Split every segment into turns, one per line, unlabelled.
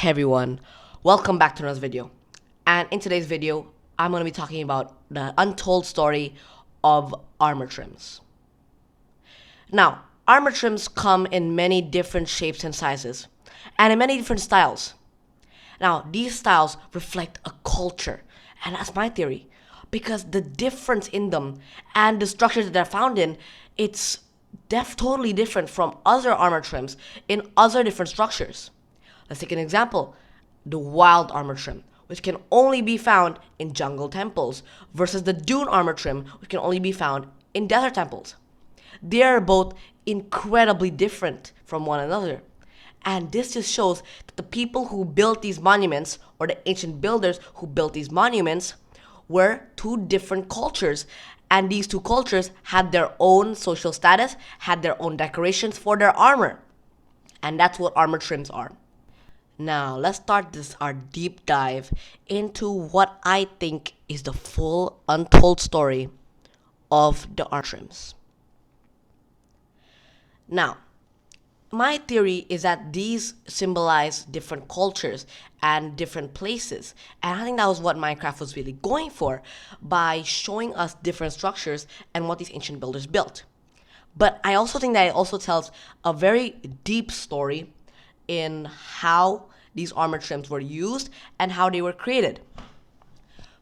Hey everyone, welcome back to another video. And in today's video, I'm going to be talking about the untold story of armor trims. Now, armor trims come in many different shapes and sizes, and in many different styles. Now, these styles reflect a culture, and that's my theory, because the difference in them and the structures that they're found in, it's totally different from other armor trims in other different structures. Let's take an example, the wild armor trim, which can only be found in jungle temples, versus the dune armor trim, which can only be found in desert temples. They are both incredibly different from one another. And this just shows that the people who built these monuments, or the ancient builders who built these monuments, were two different cultures. And these two cultures had their own social status, had their own decorations for their armor. And that's what armor trims are. Now, let's start our deep dive into what I think is the full untold story of the armor trims. Now, my theory is that these symbolize different cultures and different places. And I think that was what Minecraft was really going for by showing us different structures and what these ancient builders built. But I also think that it also tells a very deep story in how these armor trims were used and how they were created.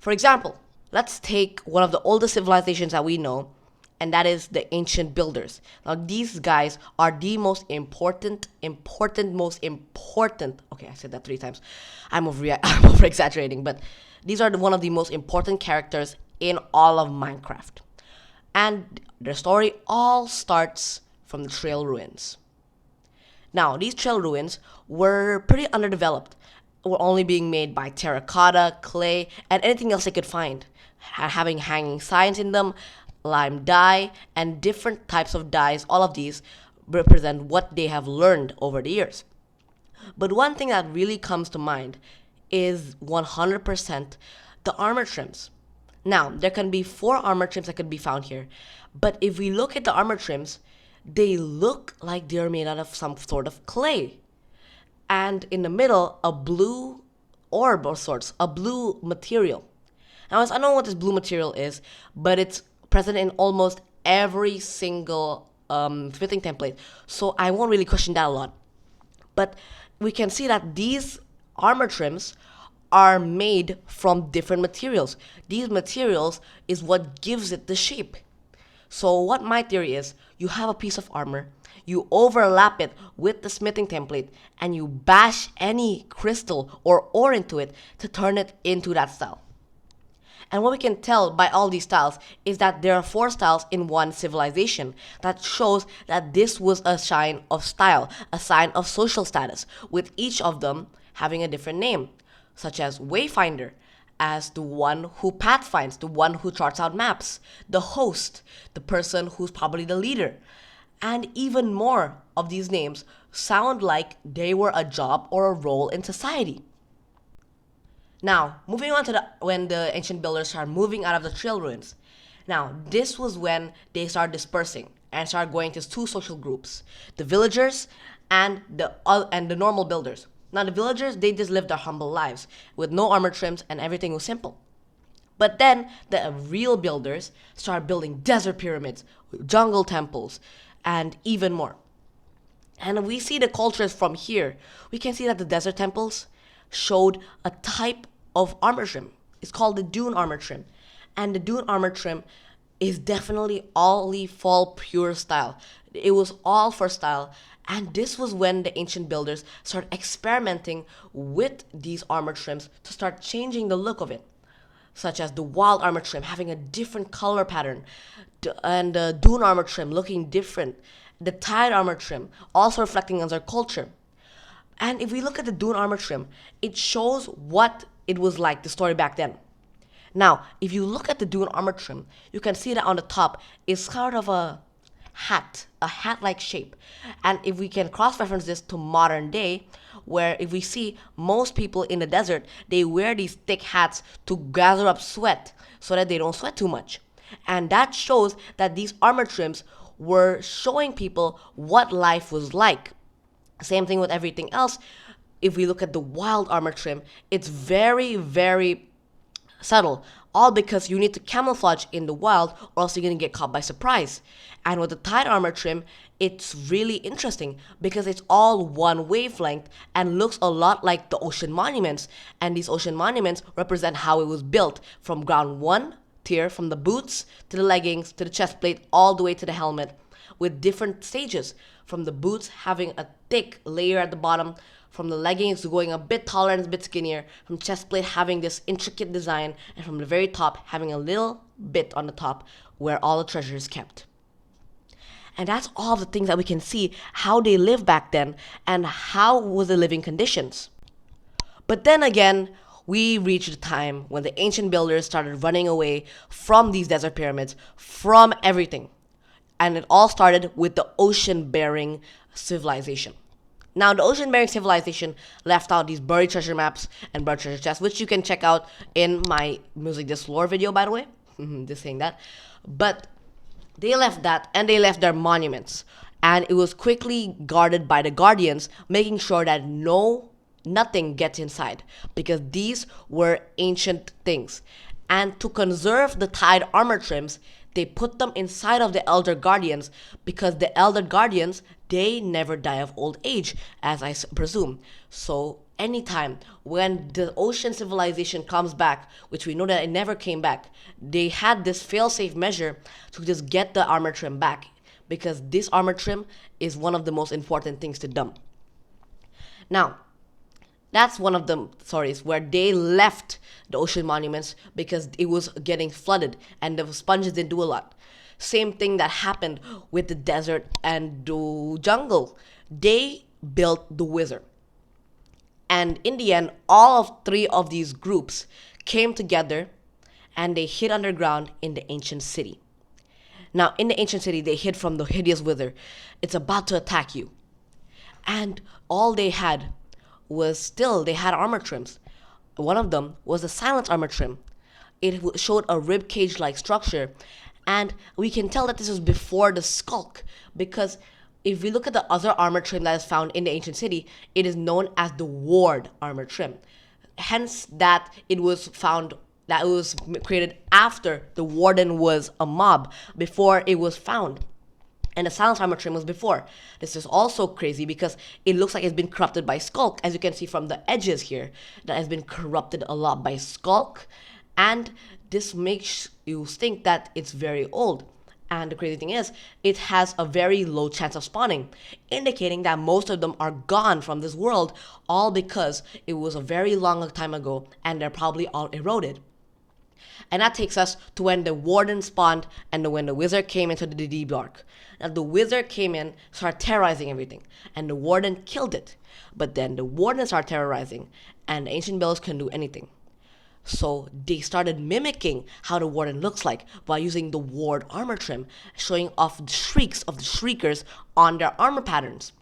For example, let's take one of the oldest civilizations that we know, and that is the ancient builders. Now, these guys are the most important. Okay, I said that 3 times. I'm over exaggerating, but these are one of the most important characters in all of Minecraft. And their story all starts from the trail ruins. Now, these trail ruins were pretty underdeveloped, were only being made by terracotta, clay, and anything else they could find, having hanging signs in them, lime dye, and different types of dyes. All of these represent what they have learned over the years. But one thing that really comes to mind is 100% the armor trims. Now, there can be 4 armor trims that could be found here, but if we look at the armor trims, they look like they're made out of some sort of clay. And in the middle, a blue orb of sorts, a blue material. Now, I don't know what this blue material is, but it's present in almost every single smithing template. So I won't really question that a lot. But we can see that these armor trims are made from different materials. These materials is what gives it the shape. So what my theory is, you have a piece of armor, you overlap it with the smithing template, and you bash any crystal or ore into it to turn it into that style. And what we can tell by all these styles is that there are 4 styles in one civilization. That shows that this was a sign of style, a sign of social status, with each of them having a different name, such as Wayfinder, as the one who pathfinds, the one who charts out maps, the host, the person who's probably the leader. And even more of these names sound like they were a job or a role in society. Now, moving on to when the ancient builders started moving out of the trail ruins. Now, this was when they started dispersing and started going to 2 social groups, the villagers and the normal builders. Now, the villagers, they just lived their humble lives with no armor trims and everything was simple. But then the real builders started building desert pyramids, jungle temples, and even more. And we see the cultures from here. We can see that the desert temples showed a type of armor trim. It's called the dune armor trim. And the dune armor trim is definitely all fall pure style. It was all for style. And this was when the ancient builders started experimenting with these armor trims to start changing the look of it, such as the wild armor trim having a different color pattern, and the dune armor trim looking different, the tide armor trim also reflecting on their culture. And if we look at the dune armor trim, it shows what it was like, the story back then. Now, if you look at the dune armor trim, you can see that on the top is sort of a hat-like shape. And if we can cross-reference this to modern day, where if we see most people in the desert, they wear these thick hats to gather up sweat so that they don't sweat too much. And that shows that these armor trims were showing people what life was like. Same thing with everything else. if we look at the wild armor trim, it's very, very subtle, all because you need to camouflage in the wild or else you're gonna get caught by surprise. And with the tide armor trim, it's really interesting because it's all one wavelength and looks a lot like the ocean monuments. And these ocean monuments represent how it was built from ground one tier, from the boots to the leggings to the chest plate, all the way to the helmet, with different stages. From the boots having a thick layer at the bottom, from the leggings going a bit taller and a bit skinnier, from chest plate having this intricate design, and from the very top having a little bit on the top where all the treasure is kept. And that's all the things that we can see how they lived back then and how was the living conditions. But then again, we reached the time when the ancient builders started running away from these desert pyramids, from everything. And it all started with the ocean-bearing civilization. Now, the ocean-bearing civilization left out these buried treasure maps and buried treasure chests, which you can check out in my Music This Lore video, by the way. Just saying that. But they left that, and they left their monuments. And it was quickly guarded by the guardians, making sure that nothing gets inside, because these were ancient things. And to conserve the tide armor trims, they put them inside of the elder guardians, because the elder guardians, they never die of old age, as I presume. So anytime when the ocean civilization comes back, which we know that it never came back, they had this fail-safe measure to just get the armor trim back, because this armor trim is one of the most important things to them. Now, that's one of the stories where they left the ocean monuments because it was getting flooded and the sponges didn't do a lot. Same thing that happened with the desert and the jungle. They built the wizard. And in the end, all of three of these groups came together and they hid underground in the ancient city. Now, in the ancient city, they hid from the hideous wizard. It's about to attack you. And all they had they had armor trims. One of them was the silence armor trim. It showed a rib cage like structure, and we can tell that this was before the skulk, because if we look at the other armor trim that is found in the ancient city, it is known as the ward armor trim. Hence that it was created after the warden was a mob, before it was found. And the silence armor trim was before. This is also crazy because it looks like it's been corrupted by skulk, as you can see from the edges here, that has been corrupted a lot by skulk, and this makes you think that it's very old. And the crazy thing is, it has a very low chance of spawning, indicating that most of them are gone from this world, all because it was a very long time ago and they're probably all eroded. And that takes us to when the warden spawned and when the wizard came into the deep dark. Now the wizard came in, started terrorizing everything, and the warden killed it. But then the warden started terrorizing, and the ancient builders couldn't do anything. So they started mimicking how the warden looks like by using the ward armor trim, showing off the shrieks of the shriekers on their armor patterns.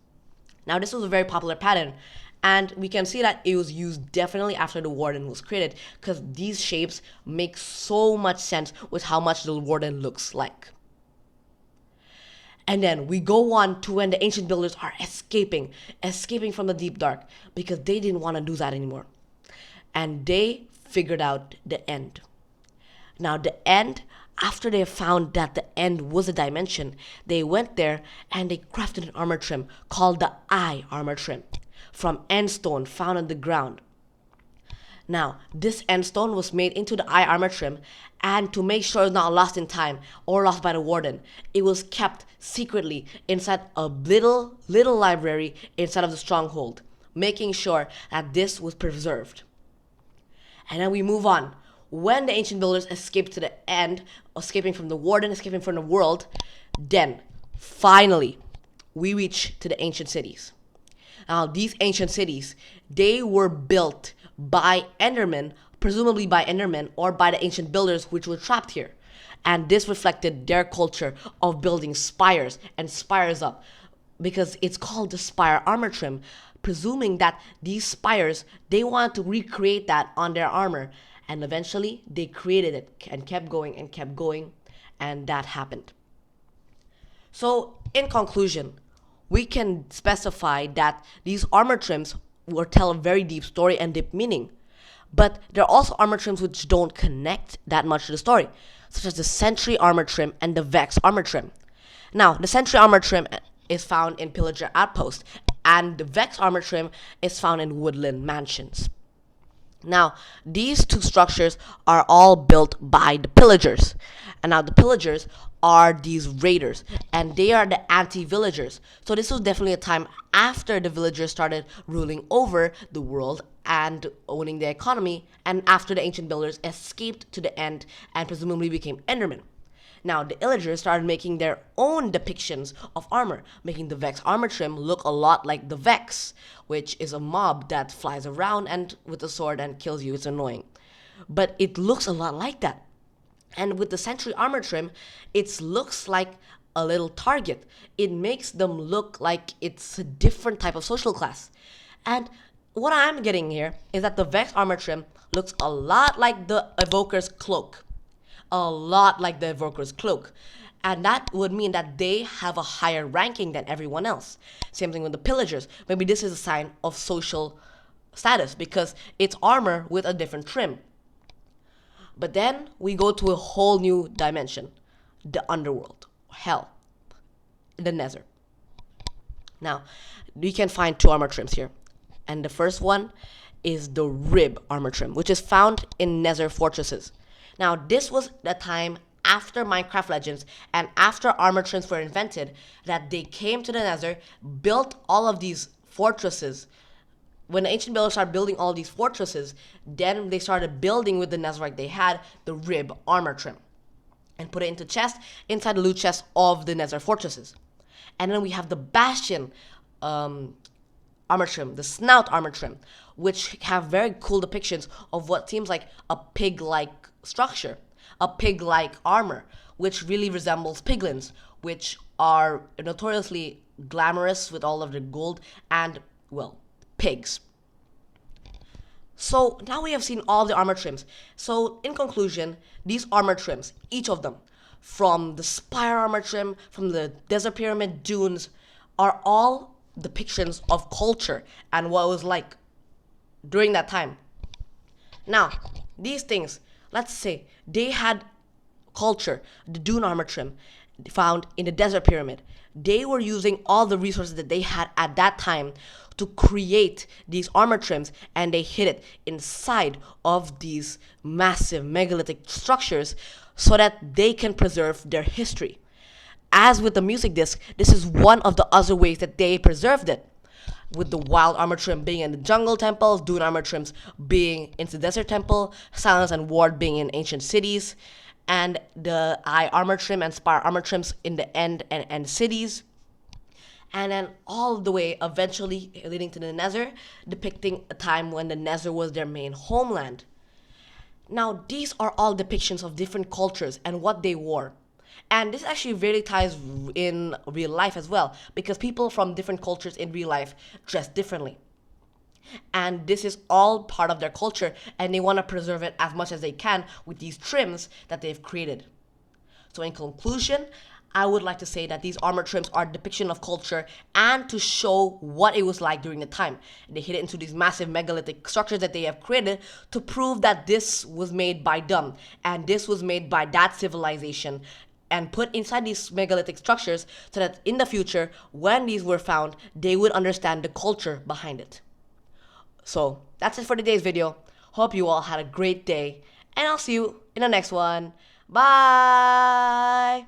Now this was a very popular pattern, and we can see that it was used definitely after the warden was created, because these shapes make so much sense with how much the warden looks like. And then we go on to when the ancient builders are escaping from the deep dark, because they didn't want to do that anymore. And they figured out the end. Now the end, after they found that the end was a dimension, they went there and they crafted an armor trim called the Eye armor trim from end stone found on the ground. Now, this end stone was made into the Eye armor trim, and to make sure it's not lost in time or lost by the warden, it was kept secretly inside a little library inside of the stronghold, making sure that this was preserved. And then we move on. When the ancient builders escaped to the end, escaping from the warden, escaping from the world, then finally we reach to the ancient cities. Now, these ancient cities, they were built by Endermen, presumably by Endermen or by the ancient builders which were trapped here. And this reflected their culture of building spires and spires up, because it's called the spire armor trim, presuming that these spires, they wanted to recreate that on their armor. And eventually, they created it and kept going, and that happened. So, in conclusion, we can specify that these armor trims will tell a very deep story and deep meaning. But there are also armor trims which don't connect that much to the story, such as the Sentry armor trim and the Vex armor trim. Now, the Sentry armor trim is found in Pillager Outpost, and the Vex armor trim is found in Woodland Mansions. Now, these two structures are all built by the pillagers. And now the pillagers are these raiders, and they are the anti-villagers. So this was definitely a time after the villagers started ruling over the world and owning the economy, and after the ancient builders escaped to the end and presumably became Endermen. Now, the Illagers started making their own depictions of armor, making the Vex armor trim look a lot like the Vex, which is a mob that flies around and with a sword and kills you. It's annoying. But it looks a lot like that. And with the Sentry armor trim, it looks like a little target. It makes them look like it's a different type of social class. And what I'm getting here is that the Vex armor trim looks a lot like the Evoker's cloak. A lot like the Evoker's cloak. And that would mean that they have a higher ranking than everyone else. Same thing with the Pillagers. Maybe this is a sign of social status because it's armor with a different trim. But then we go to a whole new dimension. The underworld. Hell. The Nether. Now, we can find two armor trims here. And the first one is the Rib armor trim, which is found in Nether fortresses. Now, this was the time after Minecraft Legends and after armor trims were invented that they came to the Nether, built all of these fortresses. When the ancient builders started building all these fortresses, then they started building with the Netherite they had, the Rib armor trim, and put it into chest inside the loot chest of the Nether fortresses. And then we have the Bastion armor trim, the Snout armor trim, which have very cool depictions of what seems like a pig-like structure, a pig-like armor, which really resembles piglins, which are notoriously glamorous with all of the gold and, well, pigs. So now we have seen all the armor trims. So in conclusion, these armor trims, each of them, from the Spire armor trim, from the Desert Pyramid dunes, are all depictions of culture and what it was like during that time. Now, these things, let's say they had culture, the dune armor trim found in the Desert Pyramid. They were using all the resources that they had at that time to create these armor trims, and they hid it inside of these massive megalithic structures so that they can preserve their history. As with the music disc, this is one of the other ways that they preserved it. With the wild armor trim being in the jungle temples, dune armor trims being in the desert temple, silence and ward being in ancient cities, and the eye armor trim and spire armor trims in the end and cities. And then all the way eventually leading to the Nether, depicting a time when the Nether was their main homeland. Now, these are all depictions of different cultures and what they wore. And this actually really ties in real life as well, because people from different cultures in real life dress differently. And this is all part of their culture, and they want to preserve it as much as they can with these trims that they've created. So in conclusion, I would like to say that these armor trims are a depiction of culture and to show what it was like during the time. They hid it into these massive megalithic structures that they have created to prove that this was made by them and this was made by that civilization, and put inside these megalithic structures so that in the future, when these were found, they would understand the culture behind it. So that's it for today's video. Hope you all had a great day, and I'll see you in the next one. Bye!